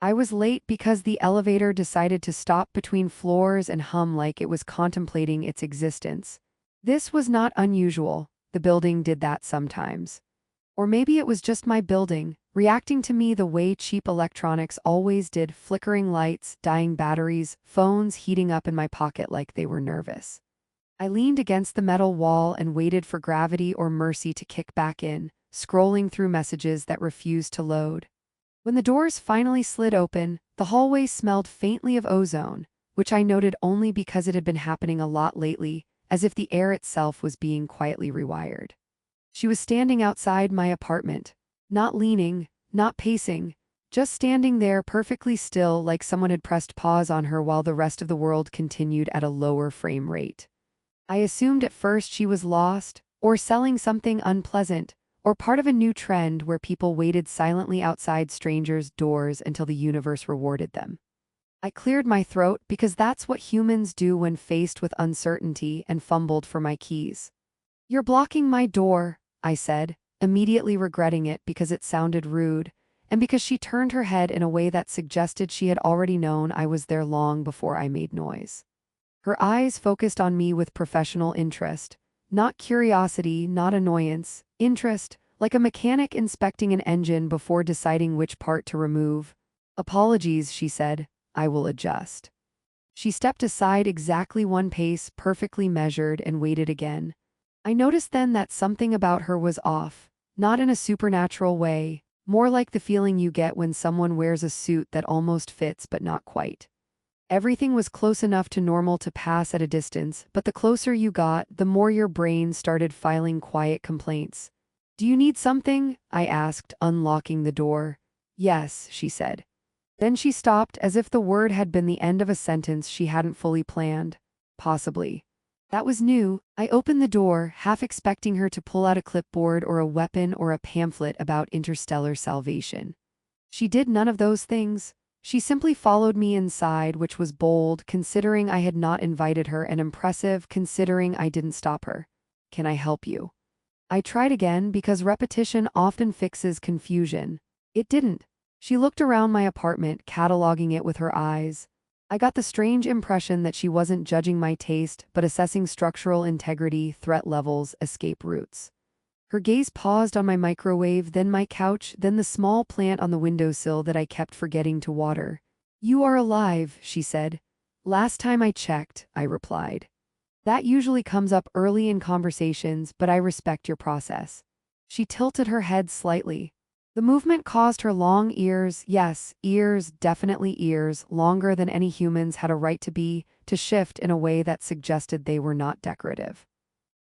I was late because the elevator decided to stop between floors and hum like it was contemplating its existence. This was not unusual. The building did that sometimes. Or maybe it was just my building, reacting to me the way cheap electronics always did, flickering lights, dying batteries, phones heating up in my pocket like they were nervous. I leaned against the metal wall and waited for gravity or mercy to kick back in, scrolling through messages that refused to load. When the doors finally slid open, the hallway smelled faintly of ozone, which I noted only because it had been happening a lot lately, as if the air itself was being quietly rewired. She was standing outside my apartment, not leaning, not pacing, just standing there perfectly still like someone had pressed pause on her while the rest of the world continued at a lower frame rate. I assumed at first she was lost, or selling something unpleasant, or part of a new trend where people waited silently outside strangers' doors until the universe rewarded them. I cleared my throat because that's what humans do when faced with uncertainty, and fumbled for my keys. "You're blocking my door," I said, immediately regretting it because it sounded rude, and because she turned her head in a way that suggested she had already known I was there long before I made noise. Her eyes focused on me with professional interest, not curiosity, not annoyance, interest, like a mechanic inspecting an engine before deciding which part to remove. "Apologies," she said, "I will adjust." She stepped aside exactly one pace, perfectly measured, and waited again. I noticed then that something about her was off, not in a supernatural way, more like the feeling you get when someone wears a suit that almost fits but not quite. Everything was close enough to normal to pass at a distance, but the closer you got, the more your brain started filing quiet complaints. "Do you need something?" I asked, unlocking the door. "Yes," she said. Then she stopped as if the word had been the end of a sentence she hadn't fully planned. "Possibly." That was new. I opened the door, half expecting her to pull out a clipboard or a weapon or a pamphlet about interstellar salvation. She did none of those things. She simply followed me inside, which was bold, considering I had not invited her, and impressive, considering I didn't stop her. "Can I help you?" I tried again because repetition often fixes confusion. It didn't. She looked around my apartment, cataloging it with her eyes. I got the strange impression that she wasn't judging my taste, but assessing structural integrity, threat levels, escape routes. Her gaze paused on my microwave, then my couch, then the small plant on the windowsill that I kept forgetting to water. "You are alive," she said. "Last time I checked," I replied. "That usually comes up early in conversations, but I respect your process." She tilted her head slightly. The movement caused her long ears, yes, ears, definitely ears, longer than any humans had a right to be, to shift in a way that suggested they were not decorative.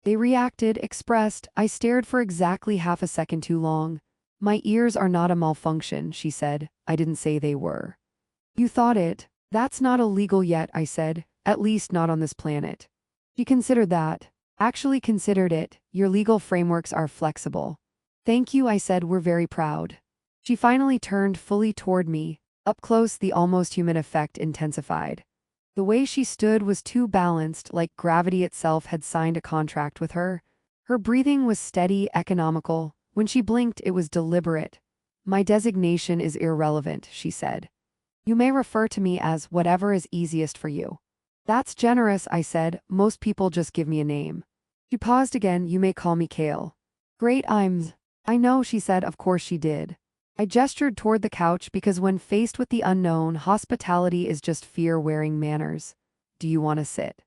They reacted, expressed. I stared for exactly half a second too long. "My ears are not a malfunction," she said. "I didn't say they were." "You thought it. That's not illegal yet," I said. "At least not on this planet." She considered that. Actually considered it. "Your legal frameworks are flexible." "Thank you," I said. "We're very proud." She finally turned fully toward me. Up close, the almost human effect intensified. The way she stood was too balanced, like gravity itself had signed a contract with her. Her breathing was steady, economical. When she blinked, it was deliberate. "My designation is irrelevant," she said. "You may refer to me as whatever is easiest for you." "That's generous," I said. "Most people just give me a name." She paused again. "You may call me Kale." "Great, I know," she said. Of course she did. I gestured toward the couch because when faced with the unknown, hospitality is just fear wearing manners. "Do you want to sit?"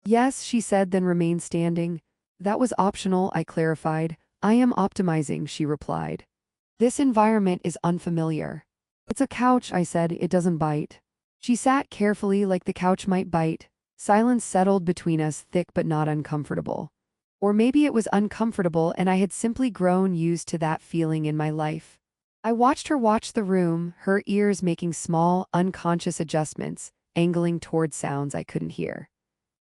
"Yes," she said, then remained standing. "That was optional," I clarified. "I am optimizing," she replied. "This environment is unfamiliar." "It's a couch," I said. "It doesn't bite." She sat carefully like the couch might bite. Silence settled between us, thick but not uncomfortable. Or maybe it was uncomfortable and I had simply grown used to that feeling in my life. I watched her watch the room, her ears making small, unconscious adjustments, angling toward sounds I couldn't hear.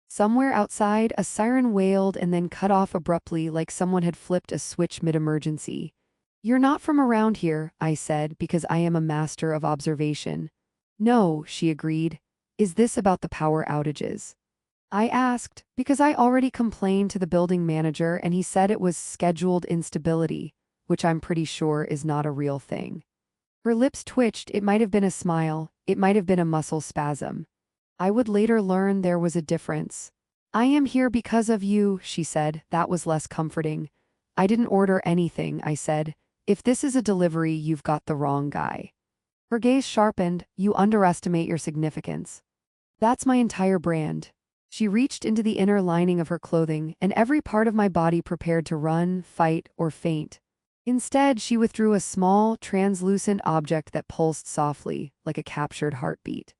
Somewhere outside, a siren wailed and then cut off abruptly like someone had flipped a switch mid-emergency. "You're not from around here," I said, because I am a master of observation. "No," she agreed. "Is this about the power outages?" I asked, because I already complained to the building manager and he said it was scheduled instability, which I'm pretty sure is not a real thing. Her lips twitched. It might have been a smile. It might have been a muscle spasm. I would later learn there was a difference. I am here because of you, she said. That was less comforting. I didn't order anything, I said. If this is a delivery, you've got the wrong guy. Her gaze sharpened. You underestimate your significance. That's my entire brand. She reached into the inner lining of her clothing, and every part of my body prepared to run, fight, or faint. Instead, she withdrew a small, translucent object that pulsed softly, like a captured heartbeat.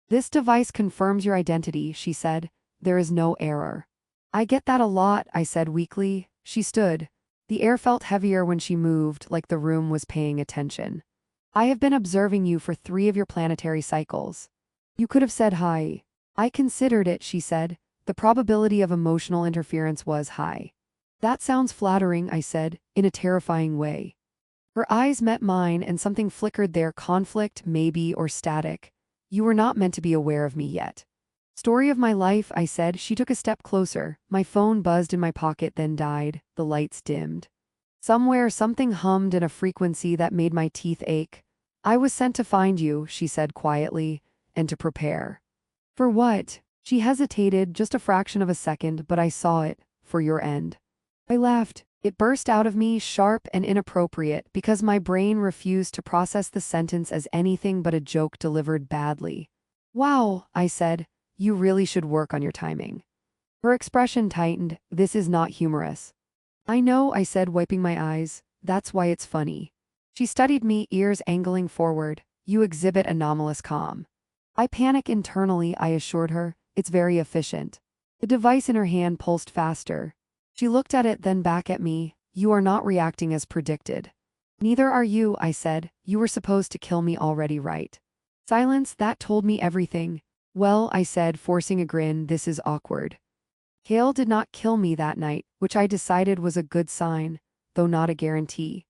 This device confirms your identity, she said. There is no error. I get that a lot, I said weakly. She stood. The air felt heavier when she moved, like the room was paying attention. I have been observing you for 3 of your planetary cycles. You could have said hi. I considered it, she said. The probability of emotional interference was high. That sounds flattering, I said, in a terrifying way. Her eyes met mine and something flickered there, conflict, maybe, or static. You were not meant to be aware of me yet. Story of my life, I said. She took a step closer. My phone buzzed in my pocket, then died. The lights dimmed. Somewhere something hummed in a frequency that made my teeth ache. I was sent to find you, she said quietly, and to prepare. For what? She hesitated just a fraction of a second, but I saw it. For your end. I laughed. It burst out of me, sharp and inappropriate, because my brain refused to process the sentence as anything but a joke delivered badly. Wow, I said. You really should work on your timing. Her expression tightened. This is not humorous. I know, I said, wiping my eyes. That's why it's funny. She studied me, ears angling forward. You exhibit anomalous calm. I panic internally, I assured her. It's very efficient. The device in her hand pulsed faster. She looked at it, then back at me. You are not reacting as predicted. Neither are you, I said. You were supposed to kill me already, right? Silence, that told me everything. Well, I said, forcing a grin, this is awkward. Hale did not kill me that night, which I decided was a good sign, though not a guarantee.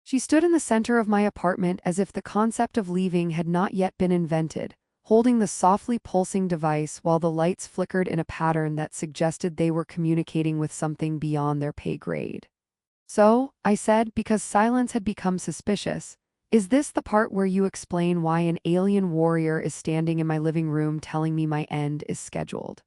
She stood in the center of my apartment as if the concept of leaving had not yet been invented, holding the softly pulsing device while the lights flickered in a pattern that suggested they were communicating with something beyond their pay grade. So, I said, because silence had become suspicious, is this the part where you explain why an alien warrior is standing in my living room telling me my end is scheduled?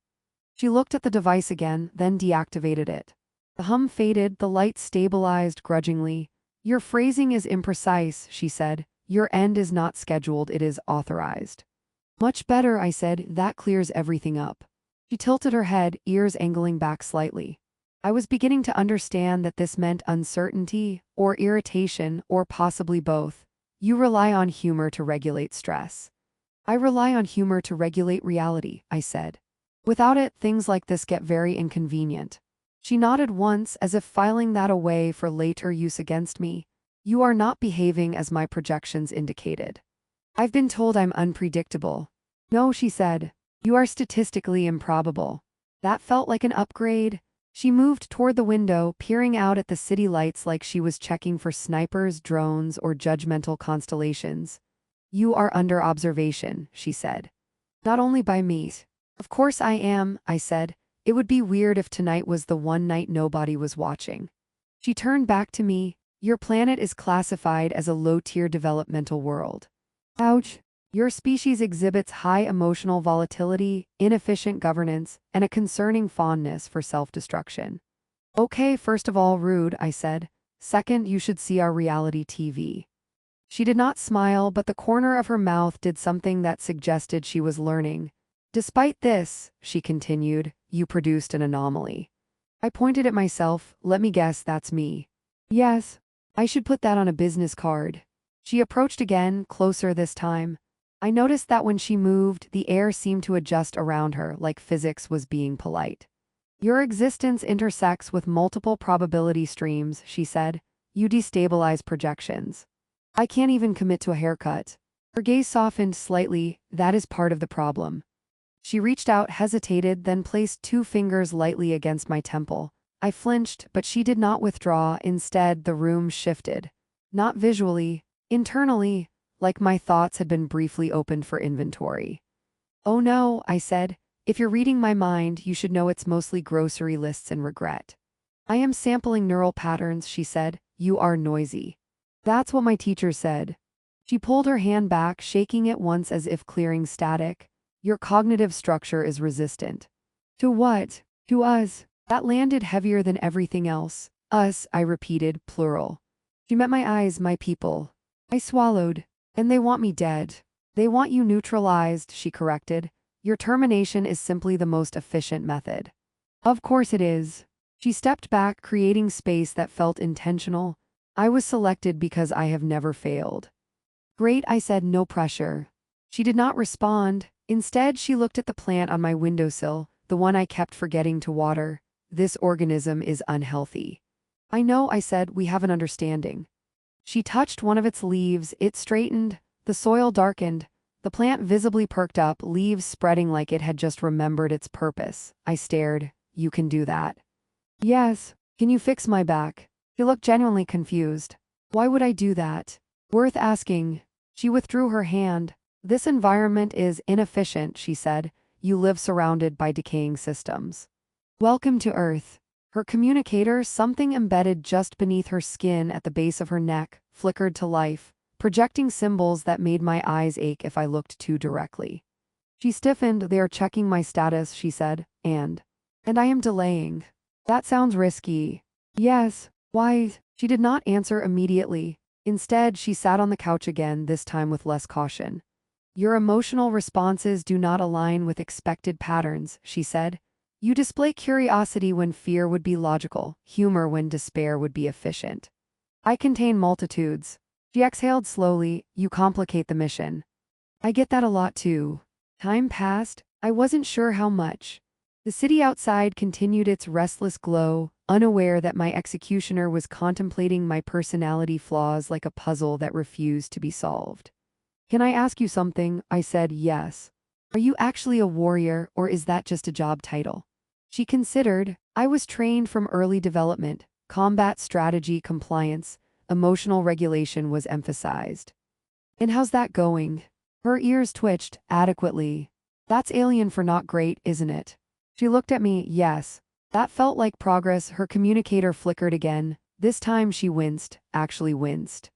She looked at the device again, then deactivated it. The hum faded, the light stabilized grudgingly. Your phrasing is imprecise, she said. Your end is not scheduled, it is authorized. Much better, I said. That clears everything up. She tilted her head, ears angling back slightly. I was beginning to understand that this meant uncertainty, or irritation, or possibly both. You rely on humor to regulate stress. I rely on humor to regulate reality, I said. Without it, things like this get very inconvenient. She nodded once, as if filing that away for later use against me. You are not behaving as my projections indicated. I've been told I'm unpredictable. No, she said. You are statistically improbable. That felt like an upgrade. She moved toward the window, peering out at the city lights like she was checking for snipers, drones, or judgmental constellations. You are under observation, she said. Not only by me. Of course I am, I said. It would be weird if tonight was the one night nobody was watching. She turned back to me. Your planet is classified as a low-tier developmental world. Ouch. Your species exhibits high emotional volatility, inefficient governance, and a concerning fondness for self-destruction. Okay, first of all, rude, I said. Second, you should see our reality TV. She did not smile, but the corner of her mouth did something that suggested she was learning. Despite this, she continued, you produced an anomaly. I pointed at myself. Let me guess, that's me. Yes. I should put that on a business card. She approached again, closer this time. I noticed that when she moved, the air seemed to adjust around her, like physics was being polite. Your existence intersects with multiple probability streams, she said. You destabilize projections. I can't even commit to a haircut. Her gaze softened slightly. That is part of the problem. She reached out, hesitated, then placed 2 fingers lightly against my temple. I flinched, but she did not withdraw. Instead, the room shifted. Not visually, internally, like my thoughts had been briefly opened for inventory. Oh no, I said. If you're reading my mind, you should know it's mostly grocery lists and regret. I am sampling neural patterns, she said. You are noisy. That's what my teacher said. She pulled her hand back, shaking it once as if clearing static. Your cognitive structure is resistant. To what? To us. That landed heavier than everything else. Us, I repeated, plural. She met my eyes, my people. I swallowed. And they want me dead. They want you neutralized, she corrected. Your termination is simply the most efficient method. Of course it is. She stepped back, creating space that felt intentional. I was selected because I have never failed. Great, I said, no pressure. She did not respond. Instead, she looked at the plant on my windowsill, the one I kept forgetting to water. This organism is unhealthy. I know, I said, we have an understanding. She touched one of its leaves, it straightened, the soil darkened. The plant visibly perked up, leaves spreading like it had just remembered its purpose. I stared. You can do that. Yes. Can you fix my back? She looked genuinely confused. Why would I do that? Worth asking. She withdrew her hand. This environment is inefficient, she said. You live surrounded by decaying systems. Welcome to Earth. Her communicator, something embedded just beneath her skin at the base of her neck, flickered to life, projecting symbols that made my eyes ache if I looked too directly. She stiffened. They are checking my status, she said, and I am delaying. That sounds risky. Yes. Why? She did not answer immediately. Instead, she sat on the couch again, this time with less caution. Your emotional responses do not align with expected patterns, she said. You display curiosity when fear would be logical, humor when despair would be efficient. I contain multitudes. She exhaled slowly. You complicate the mission. I get that a lot too. Time passed. I wasn't sure how much. The city outside continued its restless glow, unaware that my executioner was contemplating my personality flaws like a puzzle that refused to be solved. Can I ask you something? I said yes. Are you actually a warrior, or is that just a job title? She considered. I was trained from early development, combat strategy, compliance, emotional regulation was emphasized. And how's that going? Her ears twitched. Adequately. That's alien for not great, isn't it? She looked at me. Yes. That felt like progress. Her communicator flickered again. This time she winced, actually winced.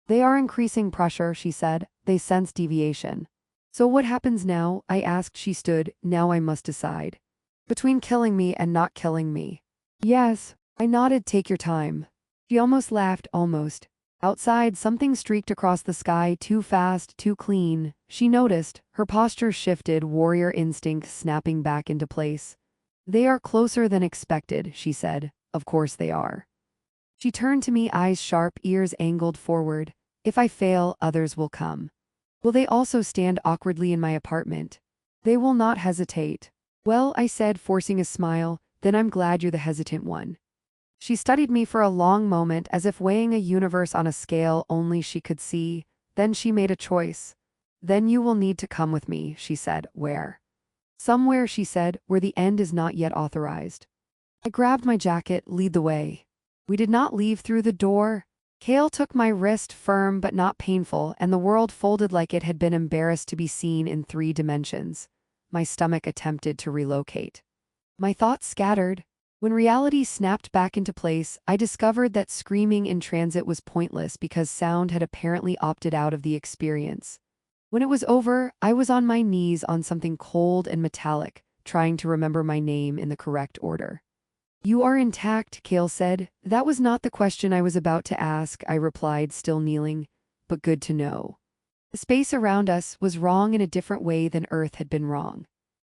They are increasing pressure, she said. They sense deviation. So what happens now? I asked. She stood. Now I must decide. Between killing me and not killing me. Yes. I nodded. Take your time. She almost laughed, almost. Outside, something streaked across the sky, too fast, too clean. She noticed. Her posture shifted, warrior instinct snapping back into place. They are closer than expected, she said. Of course they are. She turned to me, eyes sharp, ears angled forward. If I fail, others will come. Will they also stand awkwardly in my apartment? They will not hesitate. Well, I said, forcing a smile, then I'm glad you're the hesitant one. She studied me for a long moment, as if weighing a universe on a scale only she could see. Then she made a choice. Then you will need to come with me, she said. Where? Somewhere, she said, where the end is not yet authorized. I grabbed my jacket. Lead the way. We did not leave through the door. Kale took my wrist, firm but not painful, and the world folded like it had been embarrassed to be seen in 3 dimensions. My stomach attempted to relocate. My thoughts scattered. When reality snapped back into place, I discovered that screaming in transit was pointless because sound had apparently opted out of the experience. When it was over, I was on my knees on something cold and metallic, trying to remember my name in the correct order. You are intact, Kale said. That was not the question I was about to ask, I replied, still kneeling. But good to know. The space around us was wrong in a different way than Earth had been wrong.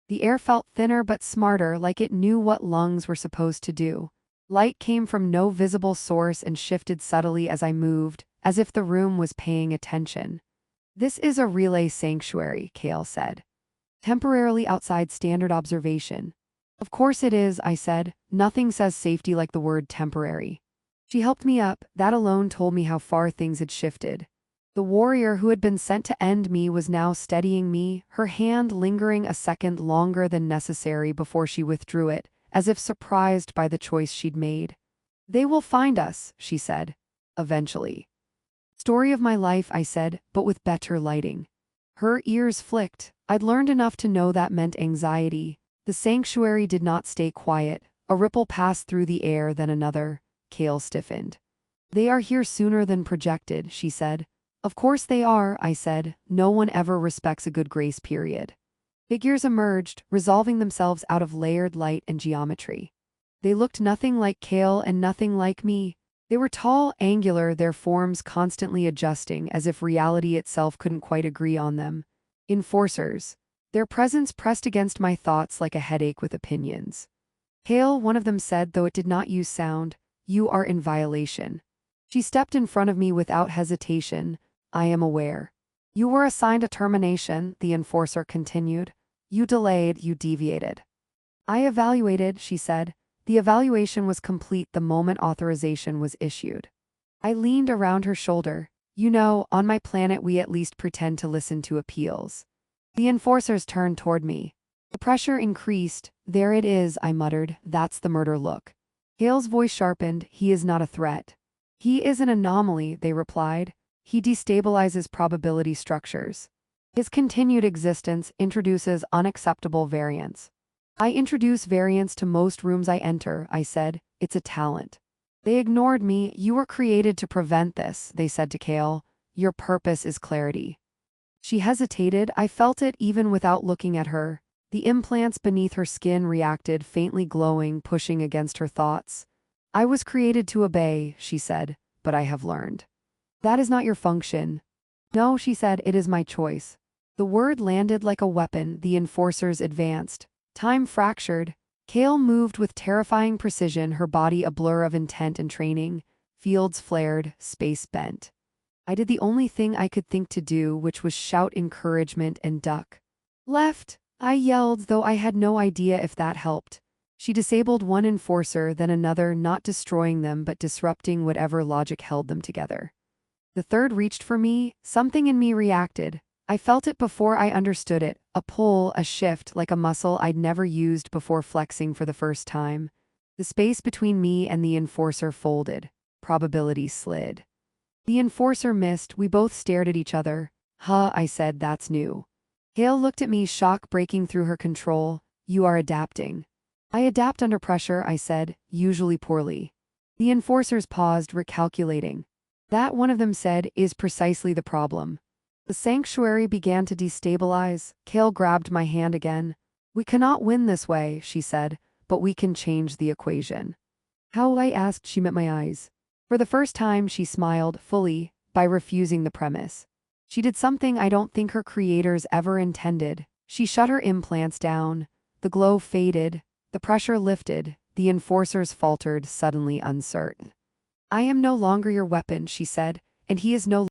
The air felt thinner but smarter, like it knew what lungs were supposed to do. Light came from no visible source and shifted subtly as I moved, as if the room was paying attention. This is a relay sanctuary, Kale said. Temporarily outside standard observation. Of course it is, I said. Nothing says safety like the word temporary. She helped me up. That alone told me how far things had shifted. The warrior who had been sent to end me was now steadying me, her hand lingering a second longer than necessary before she withdrew it, as if surprised by the choice she'd made. They will find us, she said. Eventually. Story of my life, I said, but with better lighting. Her ears flicked. I'd learned enough to know that meant anxiety. The sanctuary did not stay quiet. A ripple passed through the air, then another. Kale stiffened. They are here sooner than projected, she said. Of course they are, I said. No one ever respects a good grace period. Figures emerged, resolving themselves out of layered light and geometry. They looked nothing like Kale and nothing like me. They were tall, angular, their forms constantly adjusting as if reality itself couldn't quite agree on them. Enforcers. Their presence pressed against my thoughts like a headache with opinions. Kale, one of them said, though it did not use sound, "You are in violation." She stepped in front of me without hesitation. "I am aware." "You were assigned a termination," the enforcer continued. "You delayed, you deviated." "I evaluated," she said. "The evaluation was complete the moment authorization was issued." I leaned around her shoulder. "You know, on my planet we at least pretend to listen to appeals." The enforcers turned toward me. The pressure increased. "There it is," I muttered. "That's the murder look." Hale's voice sharpened. "He is not a threat." "He is an anomaly," they replied. "He destabilizes probability structures. His continued existence introduces unacceptable variance." "I introduce variance to most rooms I enter," I said. "It's a talent." They ignored me. "You were created to prevent this," they said to Kale. "Your purpose is clarity." She hesitated. I felt it even without looking at her. The implants beneath her skin reacted, faintly glowing, pushing against her thoughts. "I was created to obey," she said, "but I have learned. That is not your function." "No," she said, "it is my choice." The word landed like a weapon. The enforcers advanced. Time fractured. Kale moved with terrifying precision, her body a blur of intent and training. Fields flared, space bent. I did the only thing I could think to do, which was shout encouragement and duck. "Left!" I yelled, though I had no idea if that helped. She disabled one enforcer, then another, not destroying them but disrupting whatever logic held them together. The third reached for me. Something in me reacted. I felt it before I understood it, a pull, a shift, like a muscle I'd never used before flexing for the first time. The space between me and the enforcer folded. Probability slid. The enforcer missed. We both stared at each other. "Huh," I said, "that's new." Hale looked at me, shock breaking through her control. "You are adapting." "I adapt under pressure," I said, "usually poorly." The enforcers paused, recalculating. "That," one of them said, "is precisely the problem." The sanctuary began to destabilize. Kale grabbed my hand again. "We cannot win this way," she said, "but we can change the equation." "How?" I asked. She met my eyes. For the first time, she smiled, fully, by refusing the premise. She did something I don't think her creators ever intended. She shut her implants down. The glow faded. The pressure lifted. The enforcers faltered, suddenly uncertain. "I am no longer your weapon," she said, "and he is no